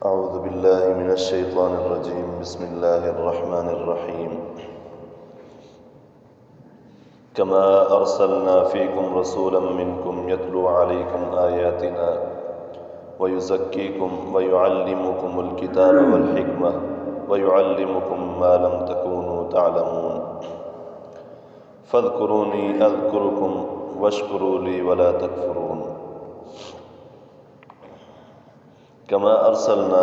أعوذ بالله من الشيطان الرجيم بسم الله الرحمن الرحيم كما أرسلنا فيكم رسولا منكم يتلو عليكم آياتنا ويزكيكم ويعلمكم الكتاب والحكمة ويعلمكم ما لم تكونوا تعلمون فاذكروني أذكركم واشكروا لي ولا تكفرون کما ارسلنا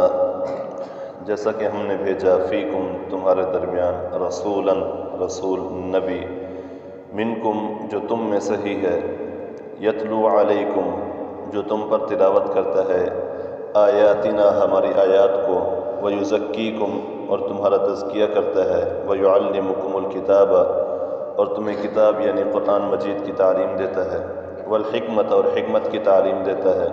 جیسا کہ ہم نے بھیجا فیکم تمہارے درمیان رسول نبی منکم جو تم میں سے ہی ہے یتلو علیکم جو تم پر تلاوت کرتا ہے آیاتنا ہماری آیات کو ویزکیکم اور تمہارا تزکیہ کرتا ہے ویعلمکم الکتاب اور تمہیں کتاب یعنی قرآن مجید کی تعلیم دیتا ہے والحکمت اور حکمت کی تعلیم دیتا ہے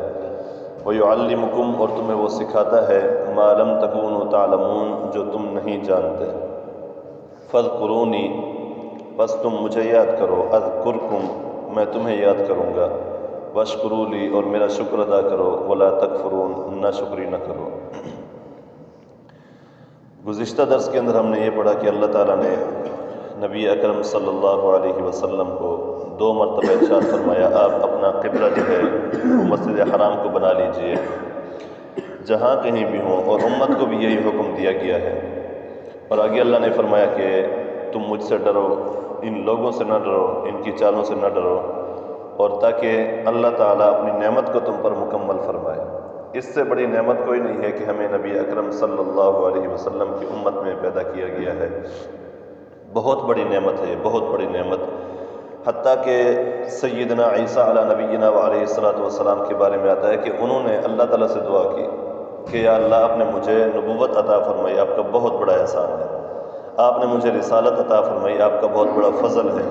وَيُعَلِّمُكُمْ اور تمہیں وہ سکھاتا ہے مَا لَمْ تَكُونُوا تَعْلَمُونَ جو تم نہیں جانتے فَاذْكُرُونِي بس تم مجھے یاد کرو اذکرکم میں تمہیں یاد کروں گا واشکروا لی اور میرا شکر ادا کرو ولا تکفرون نہ شکری نہ کرو۔ گزشتہ درس کے اندر ہم نے یہ پڑھا کہ اللہ تعالیٰ نے نبی اکرم صلی اللہ علیہ وسلم کو 2 مرتبہ ارشاد فرمایا آپ اپنا قبلہ جو ہے وہ مسجد حرام کو بنا لیجئے جہاں کہیں بھی ہوں، اور امت کو بھی یہی حکم دیا گیا ہے۔ اور آگے اللہ نے فرمایا کہ تم مجھ سے ڈرو، ان لوگوں سے نہ ڈرو، ان کی چالوں سے نہ ڈرو، اور تاکہ اللہ تعالیٰ اپنی نعمت کو تم پر مکمل فرمائے۔ اس سے بڑی نعمت کوئی نہیں ہے کہ ہمیں نبی اکرم صلی اللہ علیہ وسلم کی امت میں پیدا کیا گیا ہے۔ بہت بڑی نعمت ہے، بہت بڑی نعمت، حتیٰ کہ سیدنا عیسیٰ علیہ نبینا علیہ الصلوۃ والسلام کے بارے میں آتا ہے کہ انہوں نے اللہ تعالیٰ سے دعا کی کہ یا اللہ آپ نے مجھے نبوت عطا فرمائی، آپ کا بہت بڑا احسان ہے۔ آپ نے مجھے رسالت عطا فرمائی، آپ کا بہت بڑا فضل ہے۔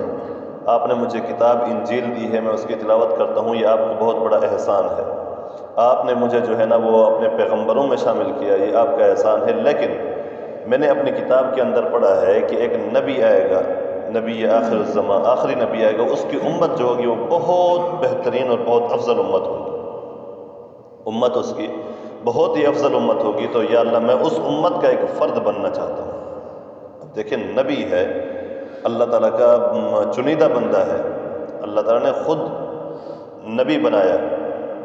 آپ نے مجھے کتاب انجیل دی ہے، میں اس کی تلاوت کرتا ہوں، یہ آپ کا بہت بڑا احسان ہے۔ آپ نے مجھے جو ہے نا وہ اپنے پیغمبروں میں شامل کیا، یہ آپ کا احسان ہے۔ لیکن میں نے اپنی کتاب کے اندر پڑھا ہے کہ ایک نبی آئے گا، نبی آخر الزمان، آخری نبی آئے گا، اس کی امت جو ہوگی وہ بہت بہترین اور بہت افضل امت ہوگی، امت اس کی بہت ہی افضل امت ہوگی۔ تو یا اللہ میں اس امت کا ایک فرد بننا چاہتا ہوں۔ اب دیکھیں نبی ہے، اللہ تعالیٰ کا چنیدہ بندہ ہے، اللہ تعالیٰ نے خود نبی بنایا،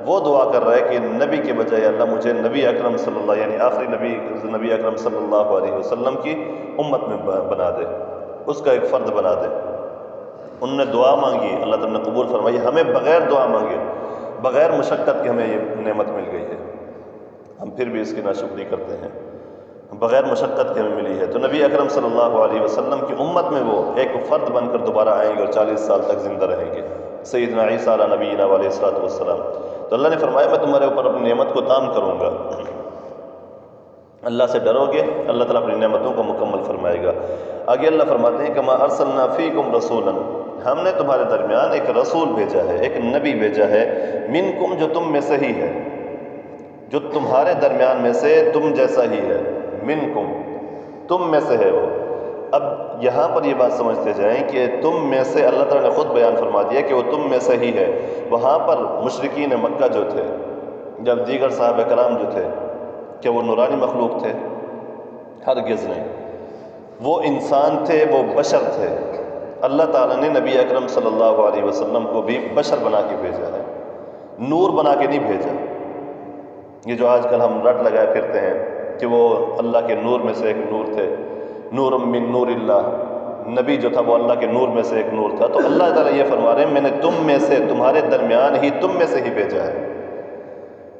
وہ دعا کر رہا ہے کہ نبی کے بجائے اللہ مجھے نبی اکرم صلی اللہ یعنی آخری نبی اکرم صلی اللہ علیہ وسلم کی امت میں بنا دے، اس کا ایک فرد بنا دے۔ انہوں نے دعا مانگی، اللہ تعالیٰ نے قبول فرمائی، ہمیں بغیر دعا مانگے، بغیر مشقت کے ہمیں یہ نعمت مل گئی ہے، ہم پھر بھی اس کی ناشکری کرتے ہیں، بغیر مشقت کے ہمیں ملی ہے۔ تو نبی اکرم صلی اللہ علیہ وسلم کی امت میں وہ ایک فرد بن کر دوبارہ آئیں گے اور 40 سال تک زندہ رہیں گے، سیدنا عیسیٰ علیہ نبینا علیہ الصلوۃ والسلام۔ تو اللہ نے فرمایا میں تمہارے اوپر اپنی نعمت کو تام کروں گا، اللہ سے ڈرو گے اللہ تعالیٰ اپنی نعمتوں کو مکمل فرمائے گا۔ آگے اللہ فرماتے ہیں کما ارسلنا فیکم رسولا ہم نے تمہارے درمیان ایک رسول بھیجا ہے، ایک نبی بھیجا ہے، منکم جو تم میں سے ہی ہے، جو تمہارے درمیان میں سے تم جیسا ہی ہے، منکم تم میں سے ہے وہ۔ اب یہاں پر یہ بات سمجھتے جائیں کہ تم میں سے اللہ تعالیٰ نے خود بیان فرما دیا کہ وہ تم میں سے ہی ہے۔ وہاں پر مشرکین مکہ جو تھے، جب دیگر صحابہ کرام جو تھے، کہ وہ نورانی مخلوق تھے؟ ہرگز نہیں، وہ انسان تھے، وہ بشر تھے۔ اللہ تعالیٰ نے نبی اکرم صلی اللہ علیہ وسلم کو بھی بشر بنا کے بھیجا ہے، نور بنا کے نہیں بھیجا۔ یہ جو آج کل ہم رٹ لگائے پھرتے ہیں کہ وہ اللہ کے نور میں سے ایک نور تھے، نور من نور اللہ، نبی جو تھا وہ اللہ کے نور میں سے ایک نور تھا۔ تو اللہ تعالیٰ یہ فرما رہے ہیں میں نے تم میں سے، تمہارے درمیان ہی تم میں سے ہی بھیجا ہے۔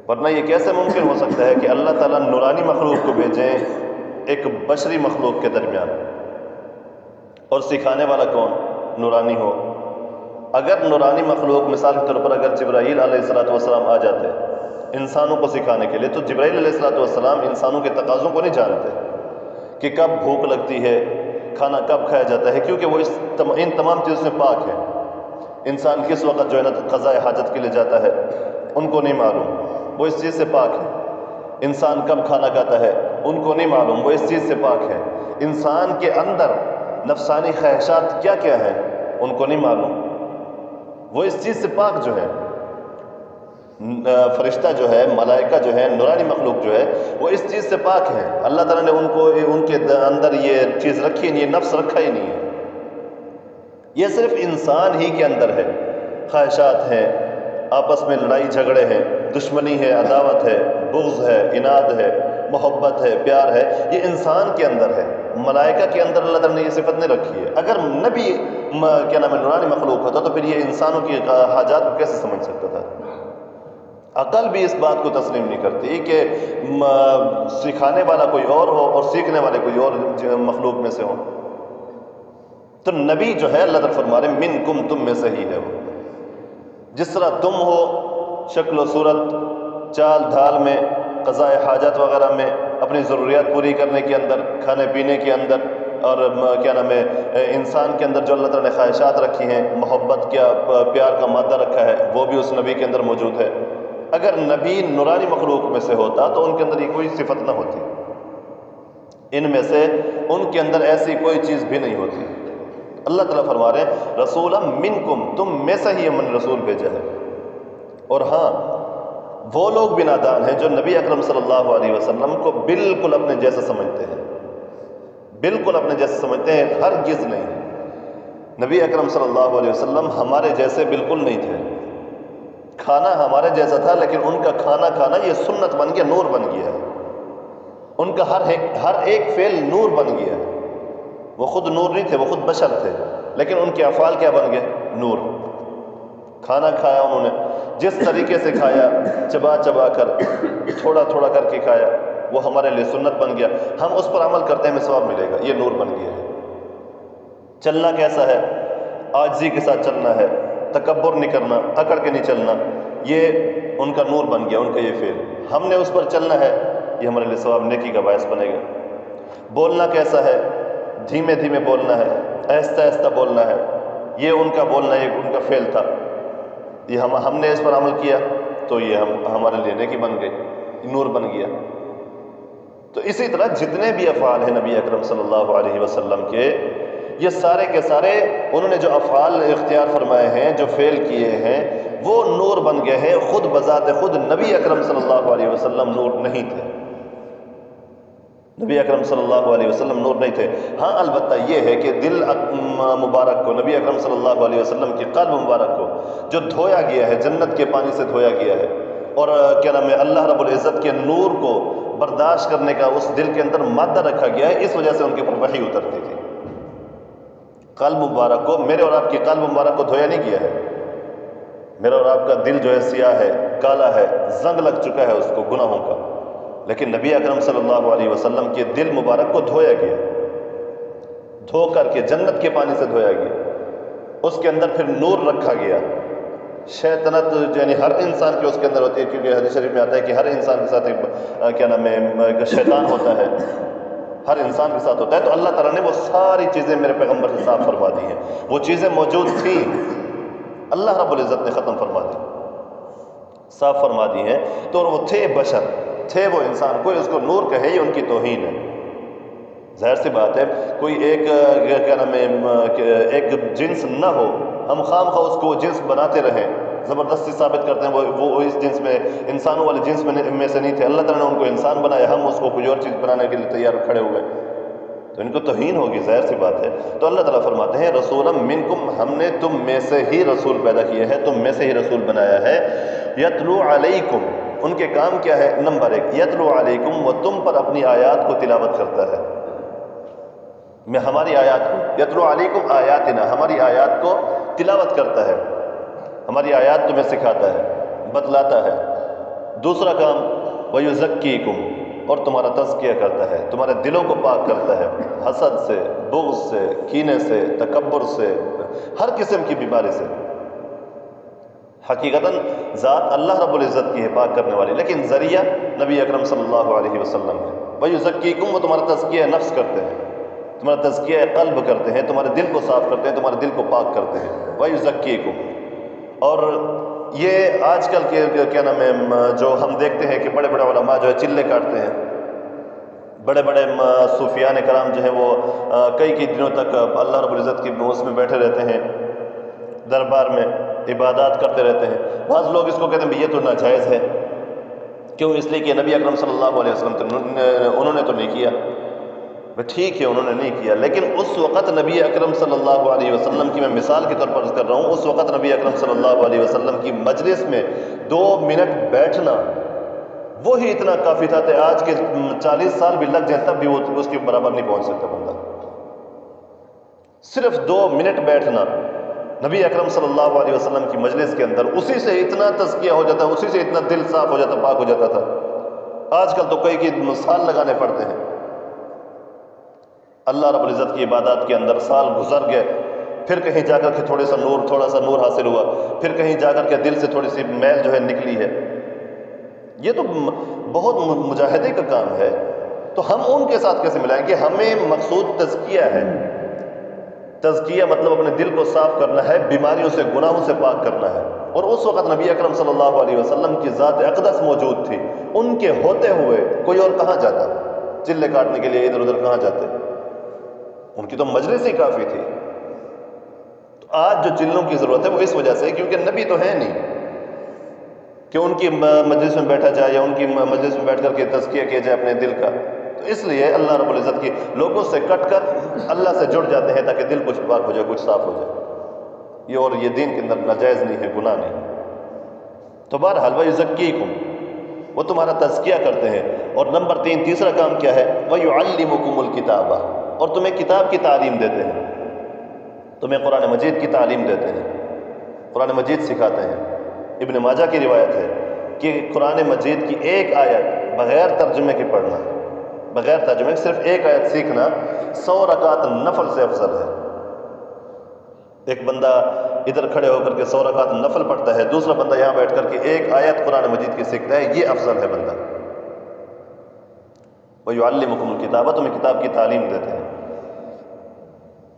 ورنہ یہ کیسے ممکن ہو سکتا ہے کہ اللہ تعالیٰ نورانی مخلوق کو بھیجیں ایک بشری مخلوق کے درمیان، اور سکھانے والا کون؟ نورانی ہو۔ اگر نورانی مخلوق مثال کے طور پر اگر جبرائیل علیہ الصلوۃ والسلام آ جاتے انسانوں کو سکھانے کے لیے، تو جبرائیل علیہ الصلوۃ والسلام انسانوں کے تقاضوں کو نہیں جانتے کہ کب بھوک لگتی ہے، کھانا کب کھایا جاتا ہے، کیونکہ وہ ان تمام چیزوں سے پاک ہے۔ انسان کس وقت جو ہے نا قضاء حاجت کے لیے جاتا ہے ان کو نہیں معلوم، وہ اس چیز سے پاک ہے۔ انسان کب کھانا کھاتا ہے ان کو نہیں معلوم، وہ اس چیز سے پاک ہے۔ انسان کے اندر نفسانی خواہشات کیا کیا ہیں ان کو نہیں معلوم، وہ اس چیز سے پاک جو ہے۔ فرشتہ جو ہے، ملائکہ جو ہے، نورانی مخلوق جو ہے، وہ اس چیز سے پاک ہیں. اللہ تعالیٰ نے ان کے اندر یہ چیز رکھی نہیں، یہ نفس رکھا ہی نہیں ہے. یہ صرف انسان ہی کے اندر ہے. خواہشات ہیں، آپس میں لڑائی جھگڑے ہیں، دشمنی ہے، عداوت ہے، بغض ہے، اناد ہے، محبت ہے، پیار ہے، یہ انسان کے اندر ہے. ملائکہ کے اندر اللہ تعالیٰ نے یہ صفت نہیں رکھی ہے. اگر نبی کیا نام ہے نورانی مخلوق ہوتا تو پھر یہ انسانوں کی حاجات کو کیسے سمجھ سکتا تھا؟ عقل بھی اس بات کو تسلیم نہیں کرتی کہ سکھانے والا کوئی اور ہو اور سیکھنے والے کوئی اور مخلوق میں سے ہو. تو نبی جو ہے اللہ تعالیٰ فرما رہے منکم، تم میں سے ہی ہے وہ. جس طرح تم ہو شکل و صورت، چال ڈھال میں، قضاء حاجات وغیرہ میں، اپنی ضروریات پوری کرنے کے اندر، کھانے پینے کے اندر، اور کیا نام ہے انسان کے اندر جو اللہ تعالیٰ نے خواہشات رکھی ہیں، محبت کیا پیار کا مادہ رکھا ہے، وہ بھی اس نبی کے اندر موجود ہے. اگر نبی نورانی مخلوق میں سے ہوتا تو ان کے اندر یہ کوئی صفت نہ ہوتی. ان میں سے ان کے اندر ایسی کوئی چیز بھی نہیں ہوتی. اللہ تعالیٰ فرما رہے ہیں رسولا منکم، تم میں سے ہی ہم نے رسول بھیجا ہے. اور ہاں، وہ لوگ بھی نادان ہیں جو نبی اکرم صلی اللہ علیہ وسلم کو بالکل اپنے جیسا سمجھتے ہیں، بالکل اپنے جیسے سمجھتے ہیں. ہرگز نہیں. نبی اکرم صلی اللہ علیہ وسلم ہمارے جیسے بالکل نہیں تھے. کھانا ہمارے جیسا تھا، لیکن ان کا کھانا کھانا یہ سنت بن گیا، نور بن گیا. ان کا ہر ایک فعل نور بن گیا. وہ خود نور نہیں تھے، وہ خود بشر تھے، لیکن ان کے افعال کیا بن گئے؟ نور. کھانا کھایا انہوں نے جس طریقے سے کھایا، چبا چبا کر، تھوڑا تھوڑا کر کے کھایا، وہ ہمارے لیے سنت بن گیا. ہم اس پر عمل کرتے ہیں، ہمیں ثواب ملے گا. یہ نور بن گیا ہے. چلنا کیسا ہے؟ عاجزی کے ساتھ چلنا ہے، تکبر نہیں کرنا، اکڑ کے نہیں چلنا. یہ ان کا نور بن گیا، ان کا یہ فعل. ہم نے اس پر چلنا ہے، یہ ہمارے لیے ثواب نیکی کا باعث بنے گا. بولنا کیسا ہے؟ دھیمے دھیمے بولنا ہے، آہستہ آہستہ بولنا ہے. یہ ان کا بولنا، یہ ان کا فعل تھا. یہ ہم نے اس پر عمل کیا تو یہ ہمارے لیے نیکی بن گئی، نور بن گیا. تو اسی طرح جتنے بھی افعال ہیں نبی اکرم صلی اللہ علیہ وسلم کے، یہ سارے کے سارے انہوں نے جو افعال اختیار فرمائے ہیں، جو فعل کیے ہیں، وہ نور بن گئے ہیں. خود بذات خود نبی اکرم صلی اللہ علیہ وسلم نور نہیں تھے. نبی اکرم صلی اللہ علیہ وسلم نور نہیں تھے. ہاں، البتہ یہ ہے کہ دل مبارک کو، نبی اکرم صلی اللہ علیہ وسلم کے قلب مبارک کو جو دھویا گیا ہے، جنت کے پانی سے دھویا گیا ہے، اور کیا نام ہے اللہ رب العزت کے نور کو برداشت کرنے کا اس دل کے اندر مادہ رکھا گیا ہے، اس وجہ سے ان کے اوپر وحی اترتی تھی. قلب مبارک کو، میرے اور آپ کے قلب مبارک کو دھویا نہیں گیا ہے. میرا اور آپ کا دل جو ہے سیاہ ہے، کالا ہے، زنگ لگ چکا ہے اس کو گناہوں کا، لیکن نبی اکرم صلی اللہ علیہ وسلم کے دل مبارک کو دھویا گیا، دھو کر کے جنت کے پانی سے دھویا گیا. اس کے اندر پھر نور رکھا گیا. شیطنت یعنی ہر انسان کے اس کے اندر ہوتی ہے، کیونکہ حدیث شریف میں آتا ہے کہ ہر انسان کے ساتھ ایک کیا نام ہے شیطان ہوتا ہے، ہر انسان کے ساتھ ہوتا ہے. تو اللہ تعالیٰ نے وہ ساری چیزیں میرے پیغمبر سے صاف فرما دی ہیں. وہ چیزیں موجود تھیں، اللہ رب العزت نے ختم فرما دی، صاف فرما دی ہیں. تو وہ تھے بشر، تھے وہ انسان. کوئی اس کو نور کہے، یہ ان کی توہین ہے. ظاہر سی بات ہے، کوئی ایک کیا نام ہے ایک جنس نہ ہو، ہم خام خواہ اس کو جنس بناتے رہیں، زبردستی ثابت کرتے ہیں وہ اس جنس میں، انسانوں والے جنس میں سے نہیں تھے. اللہ تعالیٰ نے ان کو انسان بنایا، ہم اس کو کوئی اور چیز بنانے کے لیے تیار کھڑے ہوئے، تو ان کو توہین ہوگی، ظاہر سی بات ہے. تو اللہ تعالیٰ فرماتے ہیں رسولا منکم، ہم نے تم میں سے ہی رسول پیدا کیا ہے، تم میں سے ہی رسول بنایا ہے. یتلو علیکم، ان کے کام کیا ہے؟ نمبر 1 یتلو علیکم، وہ تم پر اپنی آیات کو تلاوت کرتا ہے. میں ہماری آیات کو، یتلو علیکم آیاتنا، ہماری آیات کو تلاوت کرتا ہے، ہماری آیات تمہیں سکھاتا ہے، بتلاتا ہے. دوسرا کام ویزکیکم، اور تمہارا تزکیہ کرتا ہے، تمہارے دلوں کو پاک کرتا ہے حسد سے، بغض سے، کینے سے، تکبر سے، ہر قسم کی بیماری سے. حقیقتاً ذات اللہ رب العزت کی ہے پاک کرنے والی، لیکن ذریعہ نبی اکرم صلی اللہ علیہ وسلم ہے. ویزکیکم، وہ تمہارا تزکیہ نفس کرتے ہیں، تمہارا تزکیہ قلب کرتے ہیں، تمہارے دل کو صاف کرتے ہیں، تمہارے دل کو پاک کرتے ہیں. ویزکیکم. اور یہ آج کل کے کیا نام ہے جو ہم دیکھتے ہیں کہ بڑے بڑے علماء جو ہے چلے کاٹتے ہیں، بڑے بڑے صوفیان کرام جو ہیں وہ کئی دنوں تک اللہ رب العزت کی اس میں بیٹھے رہتے ہیں دربار میں، عبادات کرتے رہتے ہیں. بعض لوگ اس کو کہتے ہیں یہ تو ناجائز ہے. کیوں؟ اس لیے کہ نبی اکرم صلی اللہ علیہ وسلم انہوں نے تو نہیں کیا. ٹھیک ہے انہوں نے نہیں کیا، لیکن اس وقت نبی اکرم صلی اللہ علیہ وسلم کی، میں مثال کے طور پر کر رہا ہوں، اس وقت نبی اکرم صلی اللہ علیہ وسلم کی مجلس میں 2 منٹ بیٹھنا وہی اتنا کافی تھا کہ آج کے 40 سال بھی لگ جائیں تب بھی وہ اس کے برابر نہیں پہنچ سکتا بندہ. صرف 2 منٹ بیٹھنا نبی اکرم صلی اللہ علیہ وسلم کی مجلس کے اندر، اسی سے اتنا تزکیہ ہو جاتا، اسی سے اتنا دل صاف ہو جاتا، پاک ہو جاتا تھا. آج کل تو کئی کی سال لگانے پڑتے ہیں. اللہ رب العزت کی عبادات کے اندر سال گزر گئے، پھر کہیں جا کر کے تھوڑا سا نور حاصل ہوا، پھر کہیں جا کر کے دل سے تھوڑی سی میل جو ہے نکلی ہے. یہ تو بہت مجاہدے کا کام ہے. تو ہم ان کے ساتھ کیسے ملائیں گے؟ ہمیں مقصود تزکیہ ہے. تزکیہ مطلب اپنے دل کو صاف کرنا ہے، بیماریوں سے، گناہوں سے پاک کرنا ہے. اور اس وقت نبی اکرم صلی اللہ علیہ وسلم کی ذات اقدس موجود تھی. ان کے ہوتے ہوئے کوئی اور کہاں جاتا؟ چلے کاٹنے کے لیے ادھر ادھر کہاں جاتے؟ ان کی تو مجلس ہی کافی تھی. تو آج جو چلوں کی ضرورت ہے وہ اس وجہ سے کیونکہ نبی تو ہے نہیں کہ ان کی مجلس میں بیٹھا جائے یا ان کی مجلس میں بیٹھ کر کے تزکیہ کیا جائے اپنے دل کا. تو اس لیے اللہ رب العزت کی لوگوں سے کٹ کر اللہ سے جڑ جاتے ہیں تاکہ دل کچھ پاک ہو جائے، کچھ صاف ہو جائے. یہ دین کے اندر ناجائز نہیں ہے، گناہ نہیں. تو بہرحال وَيُزَكِّيكُمْ، وہ تمہارا تزکیہ کرتے ہیں. اور نمبر 3 تیسرا کام کیا ہے؟ وَيُعَلِّمُكُمُ الْكِتَابَ، اور تمہیں کتاب کی تعلیم دیتے ہیں، تمہیں قرآن مجید کی تعلیم دیتے ہیں، قرآن مجید سکھاتے ہیں. ابن ماجہ کی روایت ہے کہ قرآن مجید کی ایک آیت بغیر ترجمے کے پڑھنا، بغیر ترجمے صرف ایک آیت سیکھنا 100 رکعت نفل سے افضل ہے. ایک بندہ ادھر کھڑے ہو کر کے 100 رکعت نفل پڑھتا ہے، دوسرا بندہ یہاں بیٹھ کر کے ایک آیت قرآن مجید کی سیکھتا ہے، یہ افضل ہے بندہ. وَيُعَلِّمُكُمُ الْكِتَابَ، تمہیں کتاب کی تعلیم دیتے ہیں.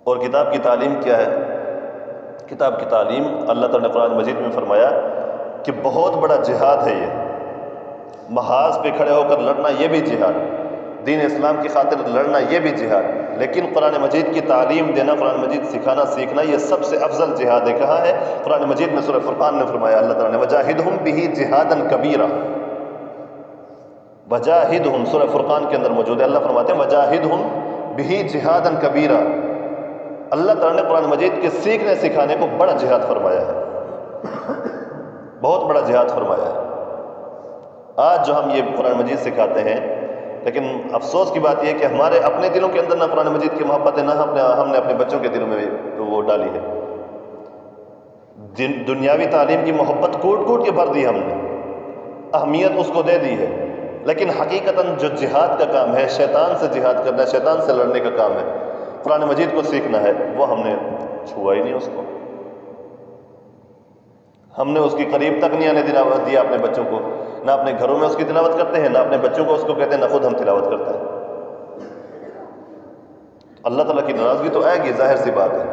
اور کتاب کی تعلیم کیا ہے؟ کتاب کی تعلیم اللہ تعالیٰ نے قرآن مجید میں فرمایا کہ بہت بڑا جہاد ہے. یہ محاذ پہ کھڑے ہو کر لڑنا یہ بھی جہاد، دین اسلام کی خاطر لڑنا یہ بھی جہاد. لیکن قرآن مجید کی تعلیم دینا، قرآن مجید سکھانا سیکھنا، یہ سب سے افضل جہاد ہے. کہاں ہے؟ قرآن مجید میں سورہ فرقان میں فرمایا اللہ تعالیٰ نے وَجَاهِدْهُمْ بِهِ جِهَادًا كَبِيرًا. وَجَاهِدْهُمْ سورہ فرقان کے اندر موجود ہے. اللہ فرماتے ہیں وَجَاهِدْهُمْ بِهِ جِهَادًا كَبِيرًا. اللہ تعالیٰ نے قرآن مجید کے سیکھنے سکھانے کو بڑا جہاد فرمایا ہے، بہت بڑا جہاد فرمایا ہے. آج جو ہم یہ قرآن مجید سکھاتے ہیں، لیکن افسوس کی بات یہ ہے کہ ہمارے اپنے دلوں کے اندر نہ قرآن مجید کی محبت ہے، نہ ہم نے اپنے بچوں کے دلوں میں وہ ڈالی ہے. دنیاوی تعلیم کی محبت کوٹ کوٹ کے بھر دی ہم نے، اہمیت اس کو دے دی ہے. لیکن حقیقتاً جو جہاد کا کام ہے، شیطان سے جہاد کرنا ہے، شیطان سے لڑنے کا کام ہے، قرآن مجید کو سیکھنا ہے، وہ ہم نے چھوا ہی نہیں. اس کو ہم نے اس کی قریب تک نہیں آنے دیا اپنے بچوں کو. نہ اپنے گھروں میں اس کی تلاوت کرتے ہیں، نہ اپنے بچوں کو اس کو کہتے ہیں، نہ خود ہم تلاوت کرتے ہیں. اللہ تعالیٰ کی ناراضگی تو آئے گی، ظاہر سی بات ہے.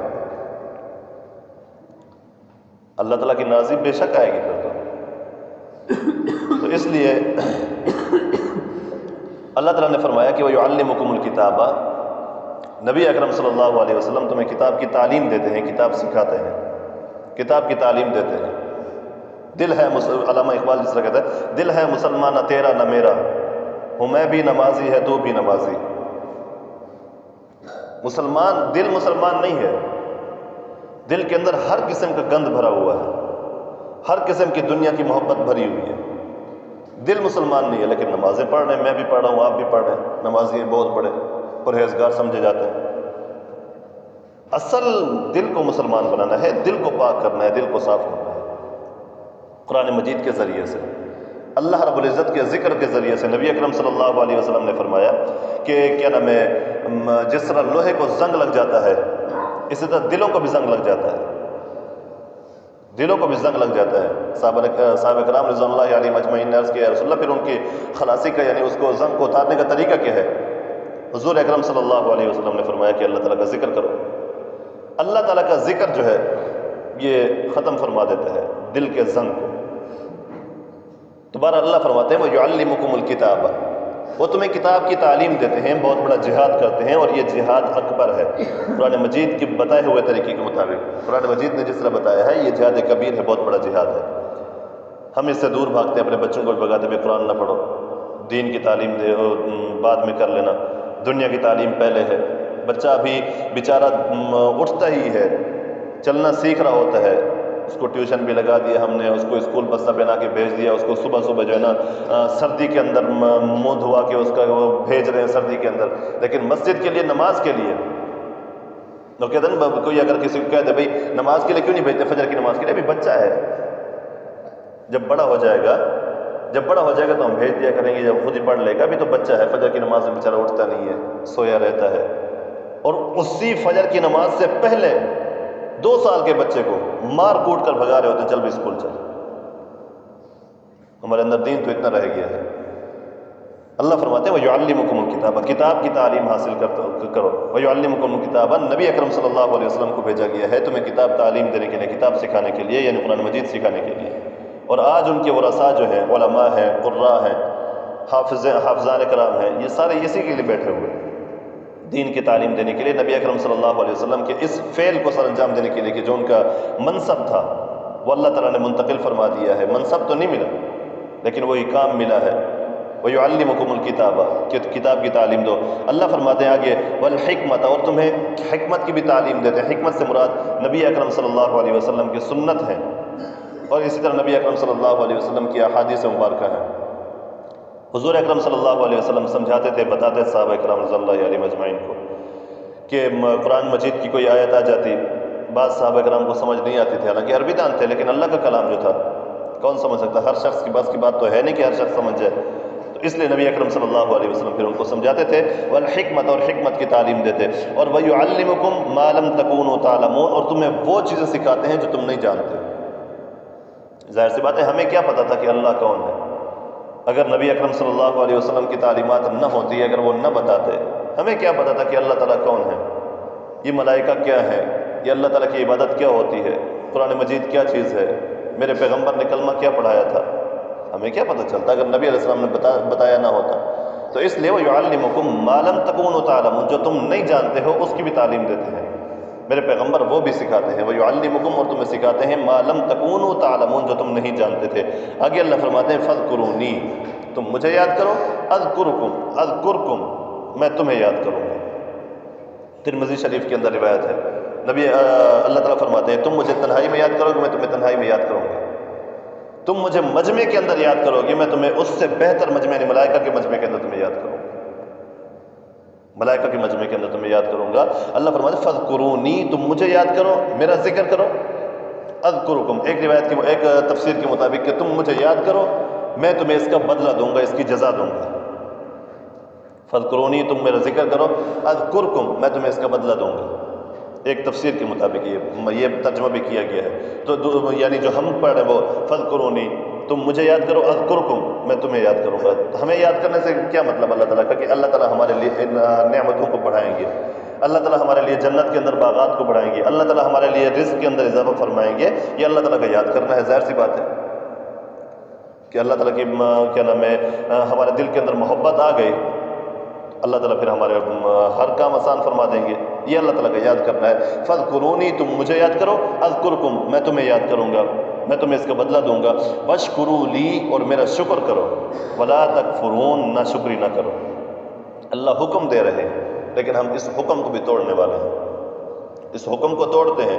اللہ تعالیٰ کی ناراضگی بے شک آئے گی پھر تو اس لیے اللہ تعالیٰ نے فرمایا کہ وَيُعَلِّمُكُمُ الْكِتَابَ، نبی اکرم صلی اللہ علیہ وسلم تمہیں کتاب کی تعلیم دیتے ہیں، کتاب سکھاتے ہیں، کتاب کی تعلیم دیتے ہیں. دل ہے علامہ اقبال جس طرح کہتا ہے، دل ہے مسلمان نہ تیرا نہ میرا، ہوں میں بھی نمازی ہے تو بھی نمازی. دل مسلمان نہیں ہے، دل کے اندر ہر قسم کا گند بھرا ہوا ہے، ہر قسم کی دنیا کی محبت بھری ہوئی ہے. دل مسلمان نہیں ہے، لیکن نمازیں پڑھ رہے ہیں، میں بھی پڑھ رہا ہوں، آپ بھی پڑھ رہے ہیں، نمازی بہت بڑے پرہیزگار سمجھے جاتے ہیں. اصل دل کو مسلمان بنانا ہے، دل کو پاک کرنا ہے، دل کو صاف کرنا ہے قرآن مجید کے ذریعے سے، اللہ رب العزت کے ذکر کے ذریعے سے. نبی اکرم صلی اللہ علیہ وسلم نے فرمایا کہ کیا نام ہے، جس طرح لوہے کو زنگ لگ جاتا ہے، اسی طرح دلوں کو بھی زنگ لگ جاتا ہے، دلوں کو بھی زنگ لگ جاتا ہے. صحابہ کرام رضوان اللہ علیہم اجمعین نے عرض کیا یا رسول اللہ، پھر ان کی خلاصی کا یعنی اس کو زنگ کو اتارنے کا طریقہ کیا ہے؟ حضور اکرم صلی اللہ علیہ وسلم نے فرمایا کہ اللہ تعالیٰ کا ذکر کرو. اللہ تعالیٰ کا ذکر جو ہے یہ ختم فرما دیتا ہے دل کے زنگ کو. دوبارہ اللہ فرماتے ہیں وَيُعَلِّمُكُمُ الْكِتَابَ، وہ تمہیں کتاب کی تعلیم دیتے ہیں، بہت بڑا جہاد کرتے ہیں، اور یہ جہاد اکبر ہے قرآن مجید کے بتائے ہوئے طریقے کے مطابق۔ قرآن مجید نے جس طرح بتایا ہے یہ جہاد کبیر ہے، بہت بڑا جہاد ہے۔ ہم اس سے دور بھاگتے ہیں، اپنے بچوں کو بھی بھگاتے ہوئے قرآن نہ پڑھو، دین کی تعلیم دے بعد میں کر لینا، دنیا کی تعلیم پہلے ہے۔ بچہ ابھی بیچارہ اٹھتا ہی ہے، چلنا سیکھ رہا ہوتا ہے، اس کو ٹیوشن بھی لگا دیا ہم نے، اس کو اسکول بستہ پہنا کے بھیج دیا، اس کو صبح صبح جو ہے نا سردی کے اندر منہ دھوا کے اس کا وہ بھیج رہے ہیں سردی کے اندر، لیکن مسجد کے لیے، نماز کے لیے وہ کہتے ہیں نا، کوئی اگر کسی کو کہہ دے بھائی نماز کے لیے کیوں نہیں بھیجتے، فجر کی نماز کے لیے، ابھی بچہ ہے، جب بڑا ہو جائے گا تو ہم بھیج دیا کریں گے، جب خود ہی پڑھ لے گا، ابھی تو بچہ ہے، فجر کی نماز میں بیچارہ اٹھتا نہیں ہے، سویا رہتا ہے۔ اور اسی فجر کی نماز سے پہلے 2 سال کے بچے کو مار کوٹ کر بھگا رہے ہوتے ہیں، چل بھی اسکول چل۔ ہمارے اندر دین تو اتنا رہ گیا ہے۔ اللہ فرماتے ہیں وَيُعَلِّمُكُمُ الْكِتَابَ، کتاب کی تعلیم حاصل کرو۔ وَيُعَلِّمُكُمُ الْكِتَابَ، نبی اکرم صلی اللہ علیہ وسلم کو بھیجا گیا ہے تمہیں کتاب تعلیم دینے کے لیے، کتاب سکھانے کے لیے، یعنی قرآن مجید سکھانے کے لیے۔ اور آج ان کے ورثاء جو ہیں، علماء ہیں، قراء ہیں، حافظان کرام ہیں، یہ سارے اسی کے لیے بیٹھے ہوئے دین کی تعلیم دینے کے لیے، نبی اکرم صلی اللہ علیہ وسلم کے اس فعل کو سر انجام دینے کے لیے کہ جو ان کا منصب تھا وہ اللہ تعالیٰ نے منتقل فرما دیا ہے۔ منصب تو نہیں ملا لیکن وہی کام ملا ہے۔ وَيُعَلِّمُكُمُ الْكِتَابَ، کہ کتاب کی تعلیم دو۔ اللہ فرماتے ہیں آگے وَالْحِکْمَةَ، اور تمہیں حکمت کی بھی تعلیم دیتے ہیں۔ حکمت سے مراد نبی اکرم صلی اللہ علیہ وسلم کی سنت ہے، اور اسی طرح نبی اکرم صلی اللہ علیہ وسلم کی احادیث مبارکہ ہیں۔ حضور اکرم صلی اللہ علیہ وسلم سمجھاتے تھے، بتاتے صحابہ اکرام رضی اللہ علیہ مجمعین کو کہ قرآن مجید کی کوئی آیت آ جاتی، بعض صحابہ اکرام کو سمجھ نہیں آتی تھی، حالانکہ عربی دان تھے، لیکن اللہ کا کلام جو تھا کون سمجھ سکتا، ہر شخص کی بس کی بات تو ہے نہیں کہ ہر شخص سمجھ جائے، تو اس لیے نبی اکرم صلی اللہ علیہ وسلم پھر ان کو سمجھاتے تھے والحکمت، اور حکمت کی تعلیم دیتے، اور وَيُعَلِّمُكُم مَا لَمْ تَكُونُوا تَعْلَمُونَ، اور تمہیں وہ چیزیں سکھاتے ہیں جو تم نہیں جانتے۔ ظاہر سی بات ہے ہمیں کیا پتا تھا کہ اللہ کون ہے؟ اگر نبی اکرم صلی اللہ علیہ وسلم کی تعلیمات نہ ہوتی، اگر وہ نہ بتاتے، ہمیں کیا پتا تھا کہ اللہ تعالیٰ کون ہے، یہ ملائکہ کیا ہے، یہ اللہ تعالیٰ کی عبادت کیا ہوتی ہے، قرآن مجید کیا چیز ہے، میرے پیغمبر نے کلمہ کیا پڑھایا تھا، ہمیں کیا پتہ چلتا اگر نبی علیہ السلام نے بتایا نہ ہوتا۔ تو اس لیے وَيُعَلِّمُكُم مَا لَمْ تَكُونُوا تَعْلَمُونَ، جو تم نہیں جانتے ہو اس کی بھی تعلیم دیتے ہیں، میرے پیغمبر وہ بھی سکھاتے ہیں۔ وَيُعَلِّمُكُم، اور تمہیں سکھاتے ہیں مَا لَمْ تَكُونُوا تَعْلَمُونَ، جو تم نہیں جانتے تھے۔ آگے اللہ فرماتے ہیں فَاذْكُرُونِی، تم مجھے یاد کرو، اذکرکم، میں تمہیں یاد کروں گا۔ ترمذی شریف کے اندر روایت ہے، اللہ تعالیٰ فرماتے ہیں تم مجھے تنہائی میں یاد کرو گے، میں تمہیں تنہائی میں یاد کروں گا، تم مجھے مجمع کے اندر یاد کرو گے، میں تمہیں اس سے بہتر مجمع، یعنی ملائکہ کے مجمع کے اندر تمہیں یاد کروں گا، ملائکہ کے مجمع کے اندر تمہیں یاد کروں گا۔ اللہ فرماتے ہیں فَاذْكُرُونِی، تم مجھے یاد کرو، میرا ذکر کرو، اذکرکم، ایک روایت کی ایک تفسیر کے مطابق کہ تم مجھے یاد کرو، میں تمہیں اس کا بدلہ دوں گا، اس کی جزا دوں گا۔ فَاذْكُرُونِی، تم میرا ذکر کرو، اذکرکم، میں تمہیں اس کا بدلہ دوں گا۔ ایک تفسیر کے مطابق یہ ترجمہ بھی کیا گیا ہے، تو یعنی جو ہم پڑھ رہے ہیں وہ فَاذْكُرُونِی، تم مجھے یاد کرو، اذکرکم، میں تمہیں یاد کروں گا۔ ہمیں یاد کرنے سے کیا مطلب اللہ تعالیٰ کا کہ اللہ تعالیٰ ہمارے لیے ان نعمتوں کو بڑھائیں گے، اللہ تعالیٰ ہمارے لیے جنت کے اندر باغات کو بڑھائیں گے، اللہ تعالیٰ ہمارے لیے رزق کے اندر اضافہ فرمائیں گے، یہ اللہ تعالیٰ کا یاد کرنا ہے۔ ظاہر سی بات ہے کہ اللہ تعالیٰ کی کیا نام ہے ہمارے دل کے اندر محبت آ گئی، اللہ تعالیٰ پھر ہمارے ہر کام آسان فرما دیں گے، یہ اللہ تعالیٰ کا یاد کرنا ہے۔ فَاذْكُرُونِی، تم مجھے یاد کرو، اذکرکم، میں تمہیں یاد کروں گا، میں تمہیں اس کا بدلہ دوں گا۔ وَاشْکُرُوا لِی، اور میرا شکر کرو، وَلَا تَکْفُرُونَ، ناشکری نہ کرو۔ اللہ حکم دے رہے ہیں لیکن ہم اس حکم کو بھی توڑنے والے ہیں، اس حکم کو توڑتے ہیں۔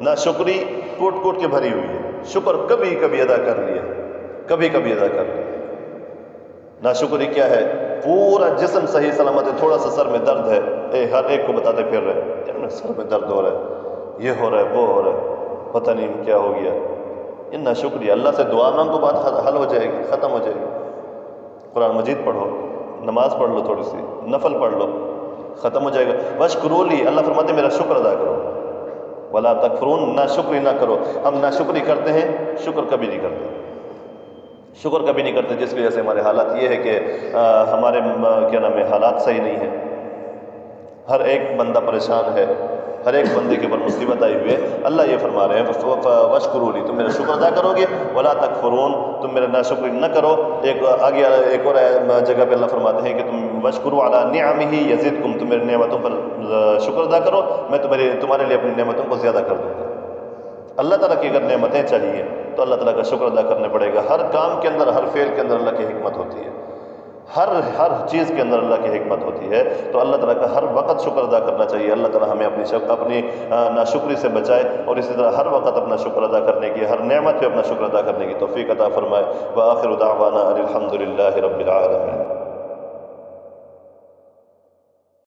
ناشکری کوٹ کوٹ کے بھری ہوئی ہے، شکر کبھی کبھی ادا کر لیا، کبھی کبھی ادا کر لیا۔ ناشکری کیا ہے؟ پورا جسم صحیح سلامت ہے، تھوڑا سا سر میں درد ہے، ہر ایک کو بتاتے پھر رہے ہیں سر میں درد ہو رہا ہے، یہ ہو رہا ہے، وہ ہو رہا ہے، پتہ نہیں کیا ہو گیا، یہ ناشکری۔ اللہ سے دعا مانگو، بات حل ہو جائے گی، ختم ہو جائے گی۔ قرآن مجید پڑھو، نماز پڑھ لو، تھوڑی سی نفل پڑھ لو، ختم ہو جائے گا۔ وَاشْکُرُوا لِی، اللہ فرماتے ہیں میرا شکر ادا کرو، وَلَا تَکْفُرُونَ، ناشکری نہ کرو۔ ہم ناشکری کرتے ہیں، شکر کبھی نہیں کرتے، شکر کبھی نہیں کرتے، جس وجہ سے ہمارے حالات یہ ہے کہ ہمارے کیا نام ہے حالات صحیح نہیں ہیں، ہر ایک بندہ پریشان ہے، ہر ایک بندے کے اوپر مصیبت آئی ہوئی ہے، اللہ یہ فرما رہے ہیں وشکرونی، تم میرا شکر ادا کرو گے، ولا تکفرون، تم میرا ناشکری نہ کرو۔ ایک آگے ایک اور جگہ پہ اللہ فرماتے ہیں کہ تم وشکروا علی نعمہ یزدکم، تم میری نعمتوں پر شکر ادا کرو، میں تمہارے لیے اپنی نعمتوں کو زیادہ کر دوں گا۔ اللہ تعالیٰ کی اگر نعمتیں چاہیے تو اللہ تعالیٰ کا شکر ادا کرنا پڑے گا۔ ہر کام کے اندر، ہر فعل کے اندر اللہ کی حکمت ہوتی ہے، ہر چیز کے اندر اللہ کی حکمت ہوتی ہے، تو اللہ تعالیٰ کا ہر وقت شکر ادا کرنا چاہیے۔ اللہ تعالیٰ ہمیں اپنی ناشکری سے بچائے، اور اسی طرح ہر وقت اپنا شکر ادا کرنے کی، ہر نعمت پہ اپنا شکر ادا کرنے کی توفیق عطا فرمائے۔ وآخر دعوانا ان الحمد للہ رب العالمین۔